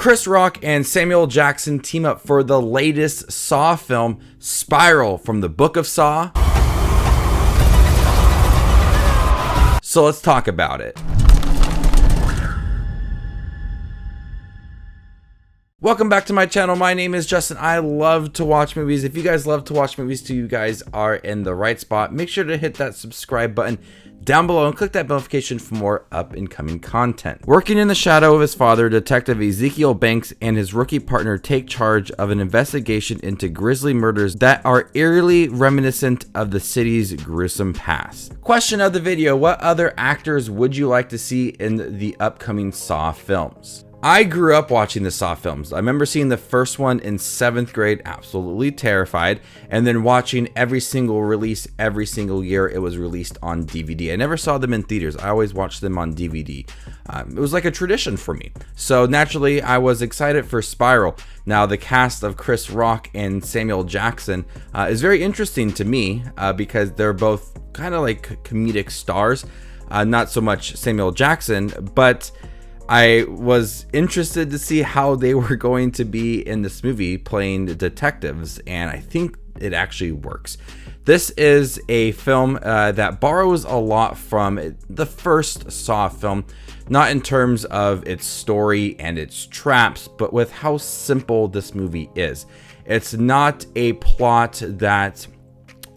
Chris Rock and Samuel Jackson team up for the latest Saw film, Spiral, from the Book of Saw. So let's talk about it. Welcome back to my channel. My name is Justin. I love to watch movies. If you guys love to watch movies too, you guys are in the right spot. Make sure to hit that subscribe button down below and click that notification for more up and coming content. Working in the shadow of his father, Detective Ezekiel Banks and his rookie partner take charge of an investigation into grisly murders that are eerily reminiscent of the city's gruesome past. Question of the video: what other actors would you like to see in the upcoming Saw films? I grew up watching the Saw films. I remember seeing the first one in 7th grade, absolutely terrified, and then watching every single release every single year it was released on DVD. I never saw them in theaters. I always watched them on DVD. It was like a tradition for me. So naturally, I was excited for Spiral. Now, the cast of Chris Rock and Samuel Jackson is very interesting to me because they're both kind of like comedic stars. Not so much Samuel Jackson, but I was interested to see how they were going to be in this movie playing detectives, and I think it actually works. This is a film that borrows a lot from the first Saw film, not in terms of its story and its traps, but with how simple this movie is. It's not a plot that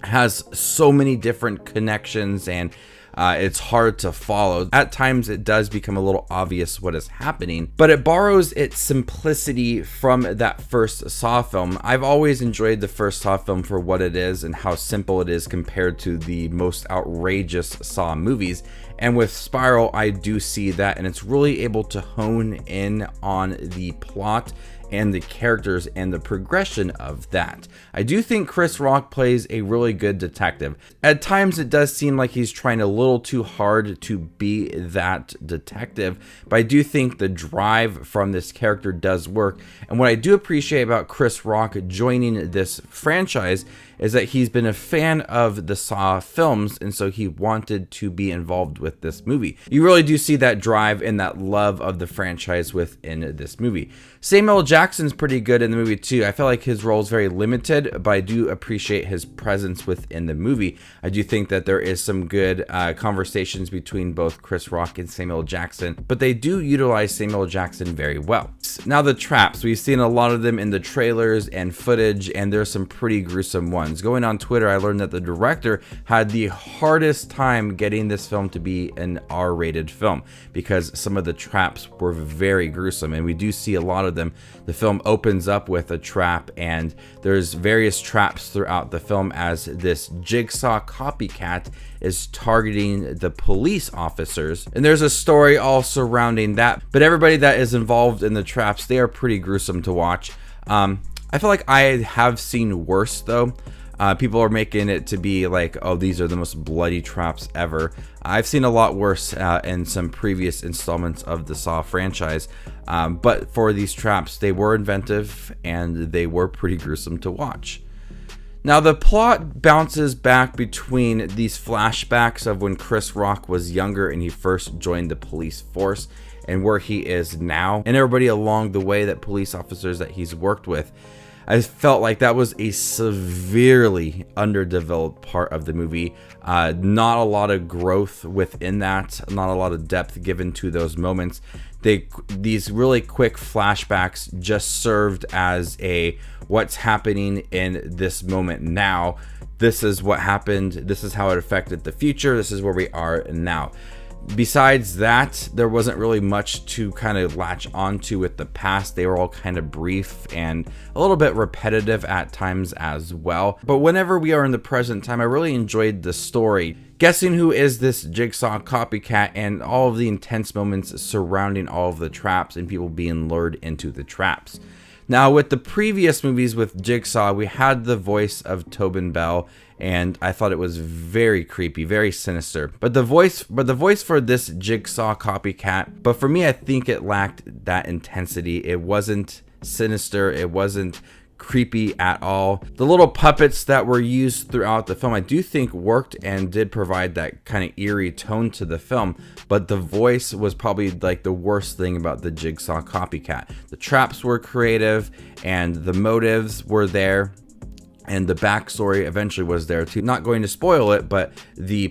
has so many different connections and it's hard to follow. At times it does become a little obvious what is happening, but it borrows its simplicity from that first Saw film. I've always enjoyed the first Saw film for what it is and how simple it is compared to the most outrageous Saw movies. And with Spiral, I do see that, and it's really able to hone in on the plot and the characters and the progression of that. I do think Chris Rock plays a really good detective. At times it does seem like he's trying a little too hard to be that detective, but I do think the drive from this character does work. And what I do appreciate about Chris Rock joining this franchise is that he's been a fan of the Saw films, and so he wanted to be involved with this movie. You really do see that drive and that love of the franchise within this movie. Samuel Jackson's pretty good in the movie too. I feel like his role is very limited, but I do appreciate his presence within the movie. I do think that there is some good conversations between both Chris Rock and Samuel Jackson, but they do utilize Samuel Jackson very well. Now, the traps, we've seen a lot of them in the trailers and footage, and there's some pretty gruesome ones. Going on Twitter, I learned that the director had the hardest time getting this film to be an R-rated film because some of the traps were very gruesome, and we do see a lot of them. The film opens up with a trap, and there's various traps throughout the film as this jigsaw copycat is targeting the police officers, and there's a story all surrounding that. But everybody that is involved in the traps, they are pretty gruesome to watch. I feel like I have seen worse though. People are making it to be like, oh, these are the most bloody traps ever. I've seen a lot worse in some previous installments of the Saw franchise, but for these traps, they were inventive and they were pretty gruesome to watch. Now, the plot bounces back between these flashbacks of when Chris Rock was younger and he first joined the police force and where he is now, and everybody along the way, that police officers that he's worked with. I felt like that was a severely underdeveloped part of the movie. Not a lot of growth within that, not a lot of depth given to those moments. These really quick flashbacks just served as a what's happening in this moment now. This is what happened. This is how it affected the future. This is where we are now. Besides that, there wasn't really much to kind of latch onto with the past. They were all kind of brief and a little bit repetitive at times as well. But whenever we are in the present time, I really enjoyed the story. Guessing who is this jigsaw copycat and all of the intense moments surrounding all of the traps and people being lured into the traps. Now, with the previous movies with Jigsaw, we had the voice of Tobin Bell, and I thought it was very creepy, very sinister. But the voice for this Jigsaw copycat, but for me, I think it lacked that intensity. It wasn't sinister, it wasn't creepy at all. The little puppets that were used throughout the film I do think worked and did provide that kind of eerie tone to the film, but the voice was probably like the worst thing about the Jigsaw copycat. The traps were creative and the motives were there, and the backstory eventually was there too. Not going to spoil it, but the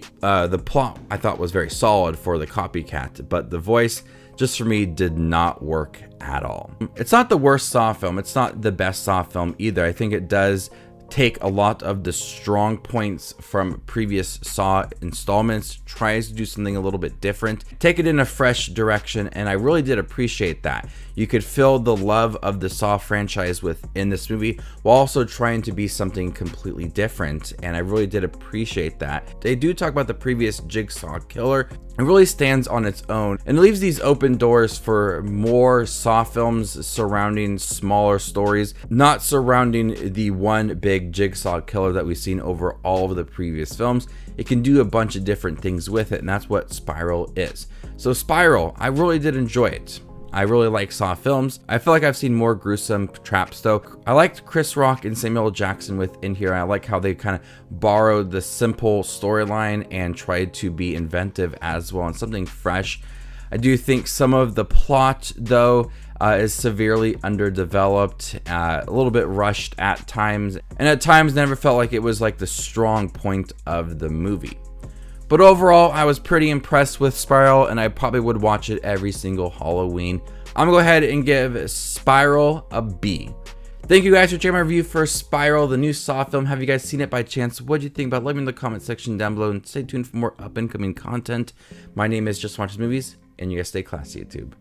plot I thought was very solid for the copycat, but the voice just for me did not work at all. It's not the worst Saw film. It's not the best Saw film either. I think it does take a lot of the strong points from previous Saw installments, tries to do something a little bit different, take it in a fresh direction, and I really did appreciate that. You could feel the love of the Saw franchise within this movie while also trying to be something completely different, and I really did appreciate that. They do talk about the previous Jigsaw killer. It really stands on its own and leaves these open doors for more Saw films surrounding smaller stories, not surrounding the one big Jigsaw killer that we've seen over all of the previous films. It can do a bunch of different things with it, and that's what Spiral is. So Spiral, I really did enjoy it. I really like Saw films. I feel like I've seen more gruesome traps though. I liked Chris Rock and Samuel L. Jackson within here. I like how they kind of borrowed the simple storyline and tried to be inventive as well and something fresh. I do think some of the plot though is severely underdeveloped, a little bit rushed at times, and at times never felt like it was like the strong point of the movie. But overall, I was pretty impressed with Spiral, and I probably would watch it every single Halloween. I'm gonna go ahead and give Spiral a B. Thank you guys for checking my review for Spiral, the new Saw film. Have you guys seen it by chance? What do you think about it? Let me know in the comment section down below, and stay tuned for more up and coming content. My name is Just Watches Movies, and you guys stay classy, YouTube.